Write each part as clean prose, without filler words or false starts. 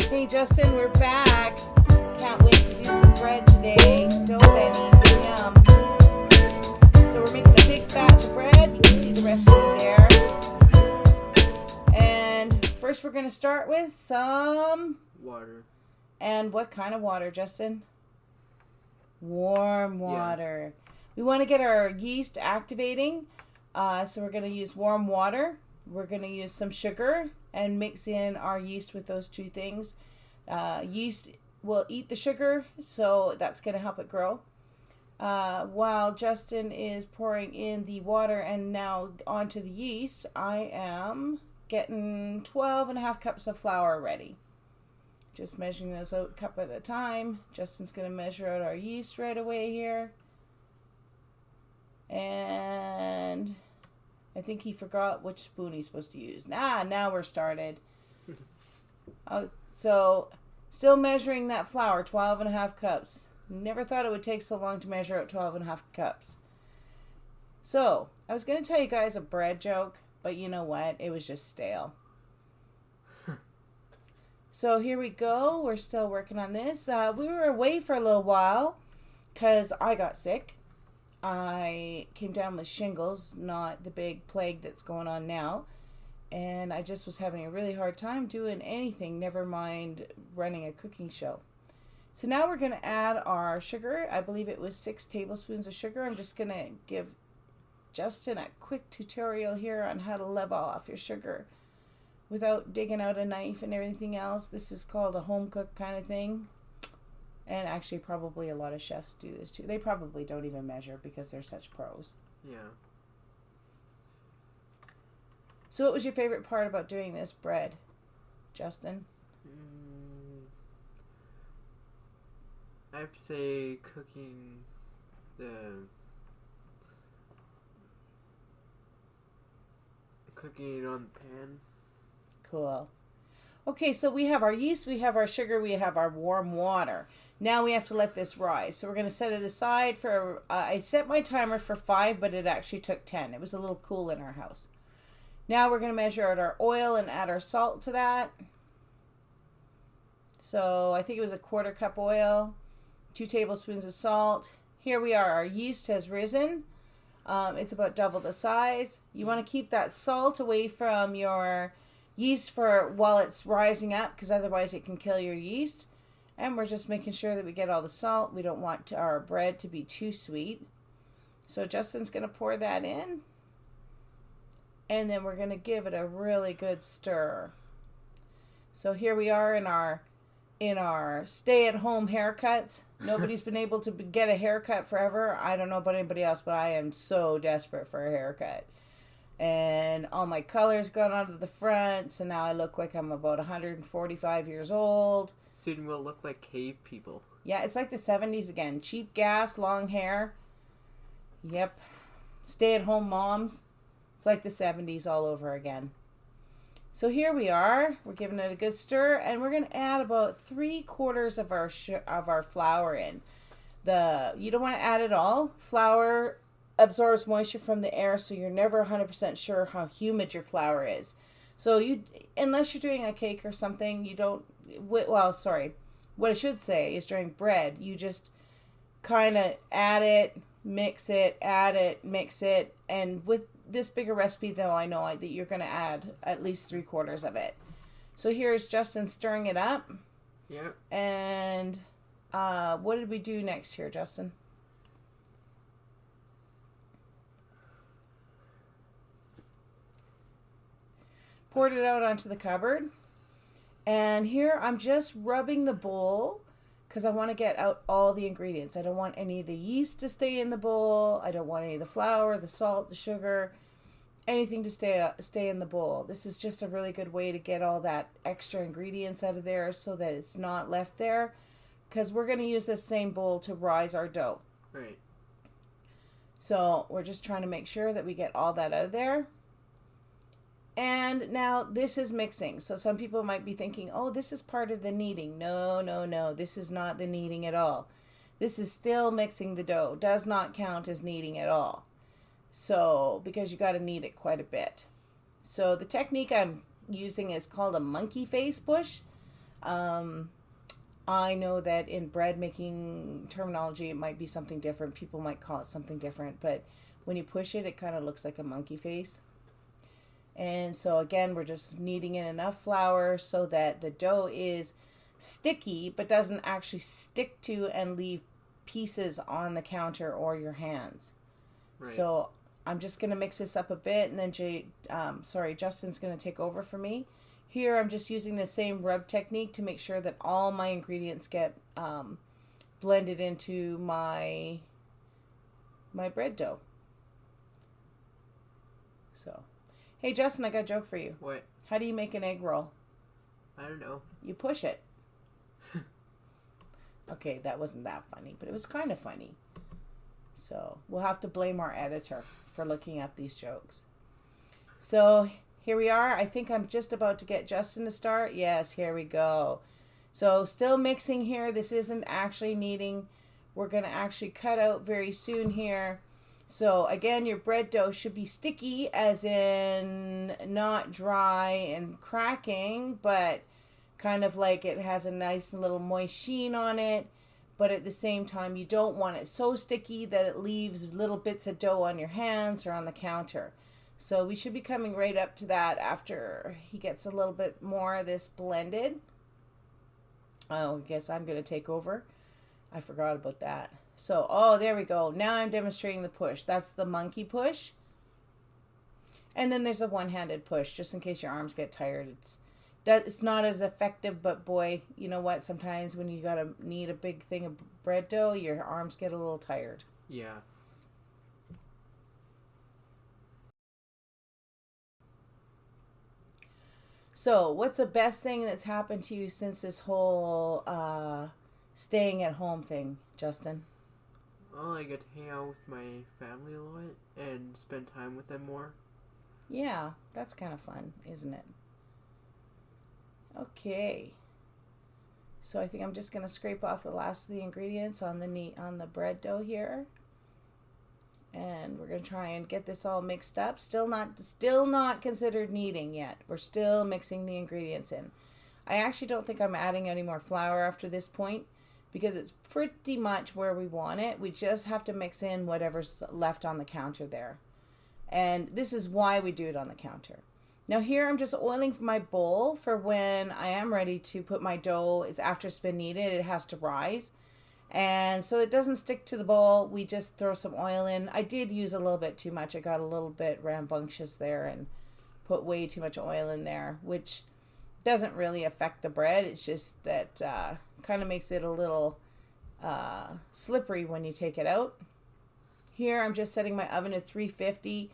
Hey Justin, we're back. Can't wait to do some bread today. Dough bennies, yum. So we're making a big batch of bread. You can see the recipe there. And first we're going to start with some water. And what kind of water, Justin? Warm water. Yeah. We want to get our yeast activating. So we're going to use warm water. We're going to use some sugar and mix in our yeast with those two things. Yeast will eat the sugar, so that's going to help it grow. While Justin is pouring in the water and now onto the yeast, I am getting 12.5 cups of flour ready. Just measuring those out a cup at a time. Justin's going to measure out our yeast right away here. And I think he forgot which spoon he's supposed to use. Now we're started. So, still measuring that flour, 12.5 cups. Never thought it would take so long to measure out 12.5 cups. So, I was going to tell you guys a bread joke, but you know what? It was just stale. So, here we go. We're still working on this. We were away for a little while because I got sick. I came down with shingles, not the big plague that's going on now. And I just was having a really hard time doing anything, never mind running a cooking show. So now we're going to add our sugar. I believe it was 6 tablespoons of sugar. I'm just going to give Justin a quick tutorial here on how to level off your sugar without digging out a knife and everything else. This is called a home cook kind of thing. And actually, probably a lot of chefs do this too. They probably don't even measure because they're such pros. Yeah. So what was your favorite part about doing this bread, Justin? I have to say cooking it on the pan. Cool. Okay, so we have our yeast, we have our sugar, we have our warm water. Now we have to let this rise. So we're going to set it aside for, I set my timer for 5, but it actually took 10. It was a little cool in our house. Now we're going to measure out our oil and add our salt to that. So I think it was a 1/4 cup oil, 2 tablespoons of salt. Here we are, our yeast has risen. It's about double the size. You want to keep that salt away from your yeast for while it's rising up, because otherwise it can kill your yeast. And we're just making sure that we get all the salt. We don't want our bread to be too sweet. So Justin's going to pour that in. And then we're going to give it a really good stir. So here we are in our stay-at-home haircuts. Nobody's been able to get a haircut forever. I don't know about anybody else, but I am so desperate for a haircut. And all my color's gone out of the front, so now I look like I'm about 145 years old. Soon we'll look like cave people. Yeah, it's like the 70s again. Cheap gas, long hair. Yep. Stay-at-home moms. It's like the 70s all over again. So here we are. We're giving it a good stir, and we're going to add about 3/4 of our flour in. You don't want to add it all. Flour absorbs moisture from the air, so you're never 100% sure how humid your flour is. So unless you're doing a cake or something, you don't, what I should say is during bread, you just kind of add it, mix it, and with this bigger recipe, though, I know that you're going to add at least 3/4 of it. So here's Justin stirring it up. Yeah. And what did we do next here, Justin? Poured it out onto the cupboard. And here I'm just rubbing the bowl because I want to get out all the ingredients. I don't want any of the yeast to stay in the bowl. I don't want any of the flour, the salt, the sugar, anything to stay in the bowl. This is just a really good way to get all that extra ingredients out of there so that it's not left there, because we're going to use this same bowl to rise our dough. Right. So we're just trying to make sure that we get all that out of there. And now this is mixing. So some people might be thinking, oh, this is part of the kneading. No. This is not the kneading at all. This is still mixing the dough. Does not count as kneading at all. So, because you got to knead it quite a bit. So the technique I'm using is called a monkey face push. I know that in bread making terminology, it might be something different. People might call it something different, but when you push it, it kind of looks like a monkey face. And so again, we're just kneading in enough flour so that the dough is sticky, but doesn't actually stick to and leave pieces on the counter or your hands. Right. So I'm just going to mix this up a bit, and then Justin's going to take over for me. Here, I'm just using the same rub technique to make sure that all my ingredients get blended into my bread dough. So, hey, Justin, I got a joke for you. What? How do you make an egg roll? I don't know. You push it. Okay, that wasn't that funny, but it was kind of funny. So, we'll have to blame our editor for looking up these jokes. So, here we are. I think I'm just about to get Justin to start. Yes, here we go. So still mixing here. This isn't actually kneading. We're going to actually cut out very soon here. So again, your bread dough should be sticky, as in not dry and cracking, but kind of like it has a nice little moist sheen on it. But at the same time, you don't want it so sticky that it leaves little bits of dough on your hands or on the counter. So we should be coming right up to that after he gets a little bit more of this blended. Oh, I guess I'm going to take over. I forgot about that. So, there we go. Now I'm demonstrating the push. That's the monkey push. And then there's a one-handed push, just in case your arms get tired. It's not as effective, but boy, you know what? Sometimes when you got to knead a big thing of bread dough, your arms get a little tired. Yeah. So, what's the best thing that's happened to you since this whole staying at home thing, Justin? Well, I get to hang out with my family a lot and spend time with them more. Yeah, that's kind of fun, isn't it? Okay. So I think I'm just going to scrape off the last of the ingredients on the bread dough here. And we're going to try and get this all mixed up. Still not considered kneading yet. We're still mixing the ingredients in. I actually don't think I'm adding any more flour after this point, because it's pretty much where we want it. We just have to mix in whatever's left on the counter there. And this is why we do it on the counter. Now here I'm just oiling my bowl for when I am ready to put my dough. It's after it's been kneaded, it has to rise. And so it doesn't stick to the bowl, we just throw some oil in. I did use a little bit too much. I got a little bit rambunctious there and put way too much oil in there, which doesn't really affect the bread. It's just that kind of makes it a little slippery when you take it out. Here I'm just setting my oven to 350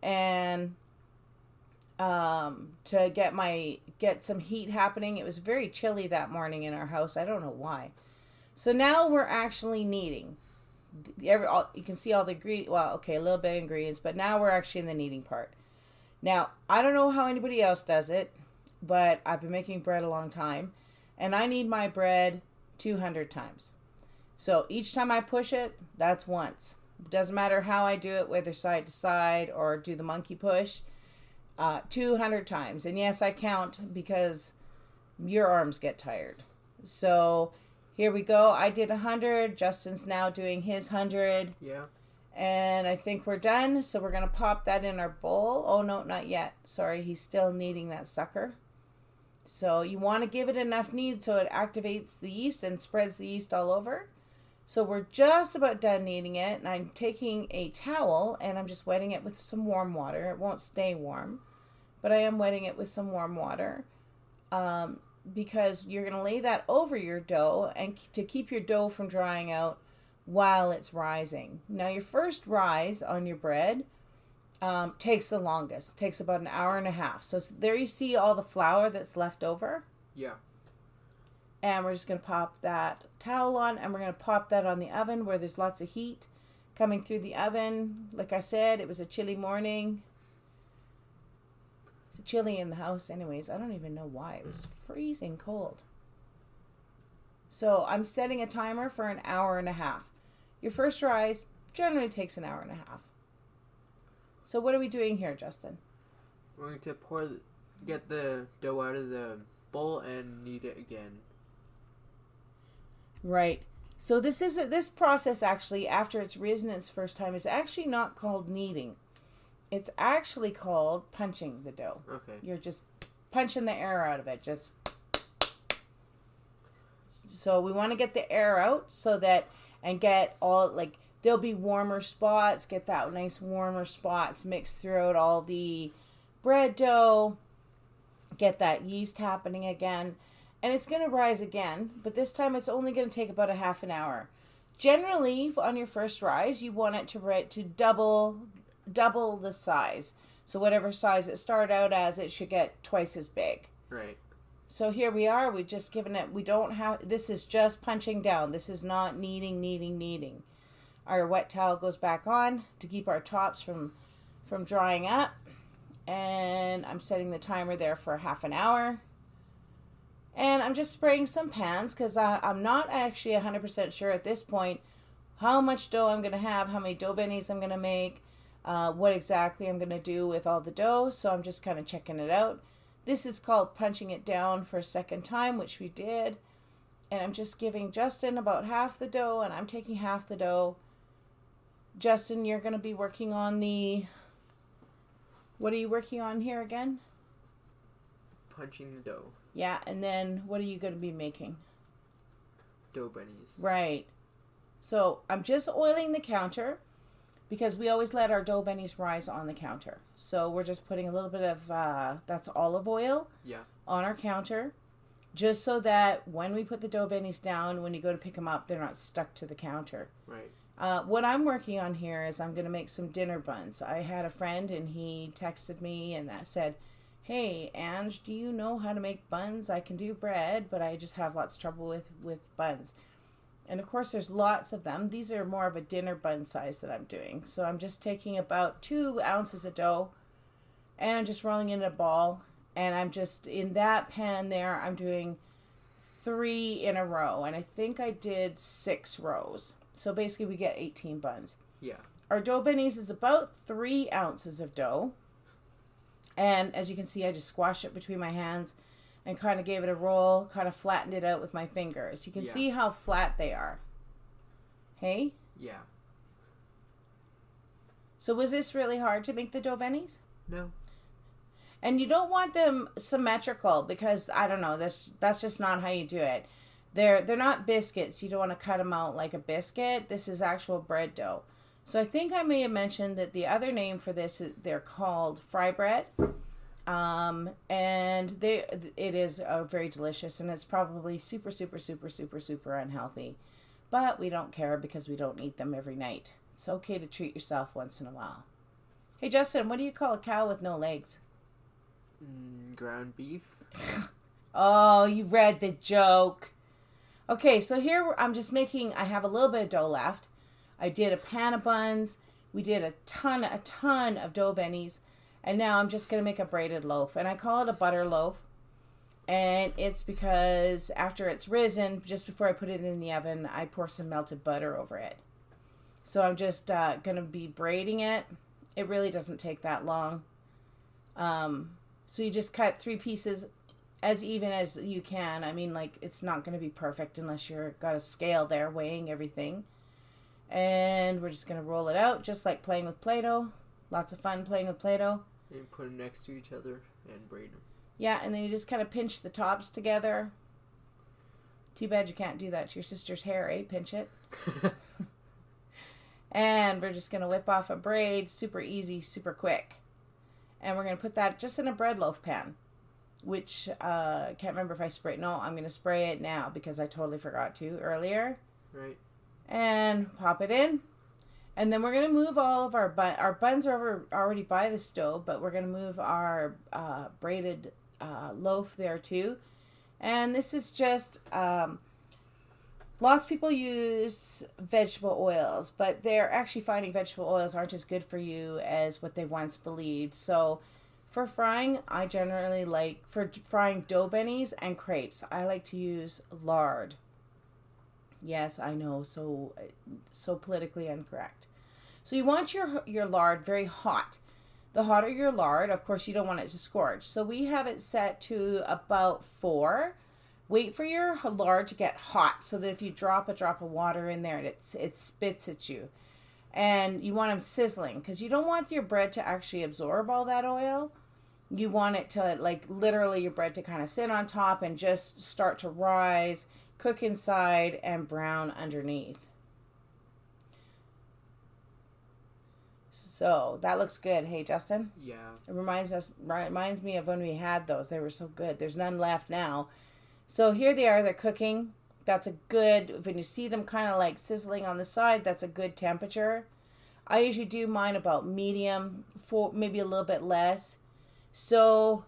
and to get some heat happening. It was very chilly that morning in our house. I don't know why. So now we're actually kneading. You can see all the ingredients. Well, okay, a little bit of ingredients, but now we're actually in the kneading part. Now, I don't know how anybody else does it, but I've been making bread a long time, and I knead my bread 200 times. So each time I push it, that's once. It doesn't matter how I do it, whether side to side or do the monkey push, 200 times. And yes, I count because your arms get tired. So here we go. I did 100. Justin's now doing his 100. Yeah. And I think we're done. So we're going to pop that in our bowl. Oh, no, not yet. Sorry, he's still kneading that sucker. So you want to give it enough knead so it activates the yeast and spreads the yeast all over. So we're just about done kneading it. And I'm taking a towel and I'm just wetting it with some warm water. It won't stay warm, but I am wetting it with some warm water. Because you're going to lay that over your dough and to keep your dough from drying out while it's rising. Now, your first rise on your bread takes the longest. Takes about an hour and a half. So there you see all the flour that's left over. Yeah. And we're just going to pop that towel on, and we're going to pop that on the oven where there's lots of heat coming through the oven. Like I said, it was a chilly morning. Chilly in the house anyways. I don't even know why. It was freezing cold. So I'm setting a timer for an hour and a half. Your first rise generally takes an hour and a half. So what are we doing here, Justin? We're going to get the dough out of the bowl and knead it again. Right. So this process actually, after it's risen its first time, is actually not called kneading. It's actually called punching the dough. Okay. You're just punching the air out of it. Just so we want to get the air out so that and get all like there'll be warmer spots. Get that nice warmer spots mixed throughout all the bread dough. Get that yeast happening again. And it's going to rise again, but this time it's only going to take about a half an hour. Generally, on your first rise, you want it to double the size. So whatever size it started out as, it should get twice as big. Right. So here we are. We've just given it. We don't have. This is just punching down. This is not kneading. Our wet towel goes back on to keep our tops from drying up, and I'm setting the timer there for half an hour. And I'm just spraying some pans because I'm not actually 100% sure at this point how much dough I'm going to have, how many dough bennies I'm going to make, what exactly I'm going to do with all the dough. So I'm just kind of checking it out. This is called punching it down for a second time, which we did. And I'm just giving Justin about half the dough, and I'm taking half the dough. Justin, you're going to be working on what are you working on here again? Punching the dough. Yeah, and then what are you going to be making? Dough bennies. Right. So I'm just oiling the counter because we always let our dough bennies rise on the counter. So we're just putting a little bit of, that's olive oil on our counter just so that when we put the dough bennies down, when you go to pick them up, they're not stuck to the counter. Right. What I'm working on here is I'm going to make some dinner buns. I had a friend and he texted me and said, "Hey, Ange, do you know how to make buns? I can do bread, but I just have lots of trouble with buns." And of course, there's lots of them. These are more of a dinner bun size that I'm doing. So I'm just taking about 2 ounces of dough, and I'm just rolling it in a ball. And I'm just, in that pan there, I'm doing 3 in a row. And I think I did 6 rows. So basically, we get 18 buns. Yeah. Our dough bennies is about 3 ounces of dough. And as you can see, I just squashed it between my hands and kind of gave it a roll, kind of flattened it out with my fingers. You can see how flat they are. Hey? Yeah. So was this really hard to make the dough bennies? No. And you don't want them symmetrical because, I don't know, that's just not how you do it. They're not biscuits. You don't want to cut them out like a biscuit. This is actual bread dough. So I think I may have mentioned that the other name for this, they're called fry bread. And it is very delicious, and it's probably super, super, super, super, super unhealthy. But we don't care because we don't eat them every night. It's okay to treat yourself once in a while. Hey, Justin, what do you call a cow with no legs? Ground beef. Oh, you read the joke. Okay, so here I'm just I have a little bit of dough left. I did a pan of buns. We did a ton of dough bennies. And now I'm just going to make a braided loaf. And I call it a butter loaf. And it's because after it's risen, just before I put it in the oven, I pour some melted butter over it. So I'm just going to be braiding it. It really doesn't take that long. So you just cut 3 pieces as even as you can. I mean, like, it's not going to be perfect unless you've got a scale there weighing everything. And we're just going to roll it out just like playing with Play-Doh. Lots of fun playing with Play-Doh. And put them next to each other and braid them. Yeah, and then you just kind of pinch the tops together. Too bad you can't do that to your sister's hair, eh? Pinch it. And we're just going to whip off a braid. Super easy, super quick. And we're going to put that just in a bread loaf pan. Which, I can't remember if I sprayed. No, I'm going to spray it now because I totally forgot to earlier. Right. And pop it in. And then we're going to move all of our buns are already by the stove, but we're going to move our braided loaf there too. And this is just, lots of people use vegetable oils, but they're actually finding vegetable oils aren't as good for you as what they once believed. So for frying, I generally for frying dough bennies and crepes, I like to use lard. Yes, I know, so politically incorrect. So you want your lard very hot. The hotter your lard, of course, you don't want it to scorch. So we have it set to about 4. Wait for your lard to get hot so that if you drop a drop of water in there, it spits at you. And you want them sizzling because you don't want your bread to actually absorb all that oil. You want it to, like, literally your bread to kind of sit on top and just start to rise, cook inside, and brown underneath. So that looks good. Hey, Justin? Yeah. It reminds me of when we had those. They were so good. There's none left now. So here they are. They're cooking. That's a good, when you see them kind of like sizzling on the side, that's a good temperature. I usually do mine about medium, maybe a little bit less. So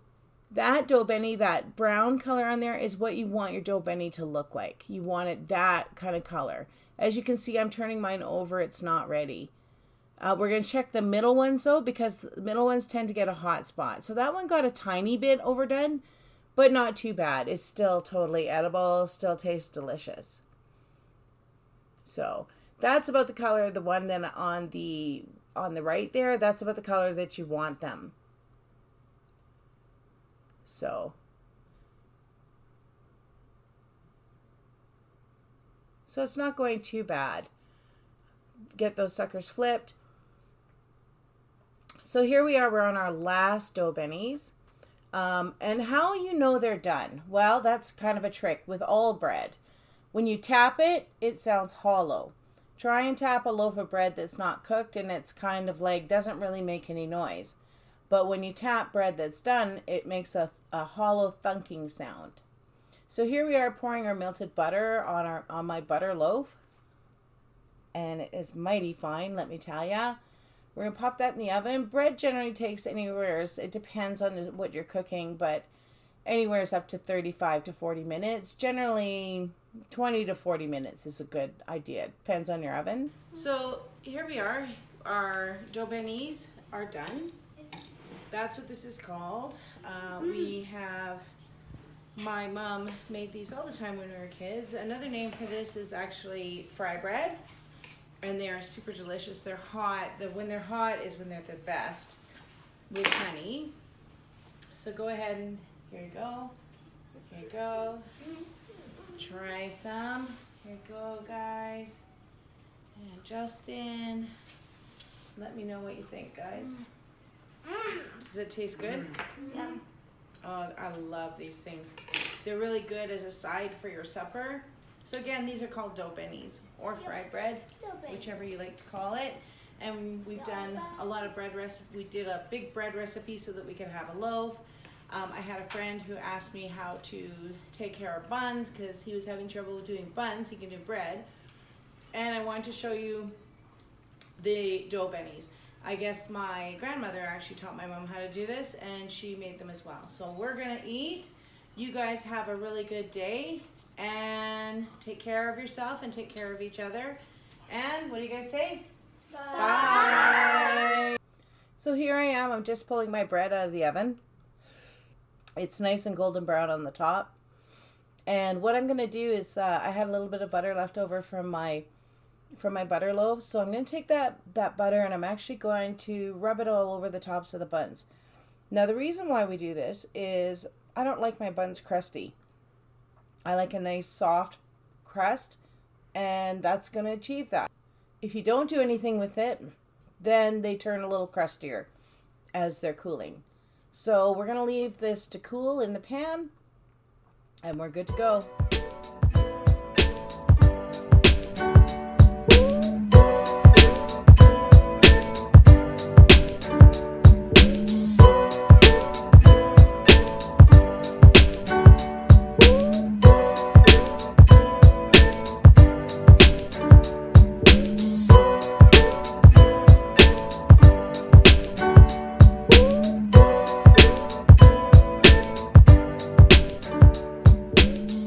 that dough bennie, that brown color on there is what you want your dough bennie to look like. You want it that kind of color. As you can see, I'm turning mine over. It's not ready. We're going to check the middle ones though, because the middle ones tend to get a hot spot. So that one got a tiny bit overdone, but not too bad. It's still totally edible, still tastes delicious. So that's about the color of the one. Then on the right there, that's about the color that you want them. So it's not going too bad. Get those suckers flipped. So here we are, we're on our last dough bennies. And how you know they're done? Well, that's kind of a trick with all bread. When you tap it, it sounds hollow. Try and tap a loaf of bread that's not cooked and it's kind of like, doesn't really make any noise. But when you tap bread that's done, it makes a hollow thunking sound. So here we are pouring our melted butter on my butter loaf. And it is mighty fine, let me tell ya. We're going to pop that in the oven. Bread generally takes anywhere, it depends on what you're cooking, but anywhere up to 35 to 40 minutes. Generally, 20 to 40 minutes is a good idea. Depends on your oven. So here we are. Our dough bennies are done. That's what this is called. We have, my mom made these all the time when we were kids. Another name for this is actually fry bread. And they are super delicious. They're hot. When they're hot is when they're the best with honey. So go ahead and here you go. Here you go. Try some. Here you go, guys. And Justin, let me know what you think, guys. Does it taste good? Yeah. Oh, I love these things. They're really good as a side for your supper. So again, these are called dough bennies or fried bread, whichever you like to call it. And we've done a lot of bread recipes. We did a big bread recipe so that we could have a loaf. I had a friend who asked me how to take care of buns because he was having trouble doing buns. He can do bread. And I wanted to show you the dough bennies. I guess my grandmother actually taught my mom how to do this and she made them as well. So we're gonna eat. You guys have a really good day. And take care of yourself and take care of each other. And what do you guys say? Bye. Bye. So here I am. I'm just pulling my bread out of the oven. It's nice and golden brown on the top. And what I'm going to do is I had a little bit of butter left over from my butter loaf. So I'm going to take that butter and I'm actually going to rub it all over the tops of the buns. Now the reason why we do this is I don't like my buns crusty. I like a nice soft crust, and that's going to achieve that. If you don't do anything with it, then they turn a little crustier as they're cooling. So we're going to leave this to cool in the pan, and we're good to go.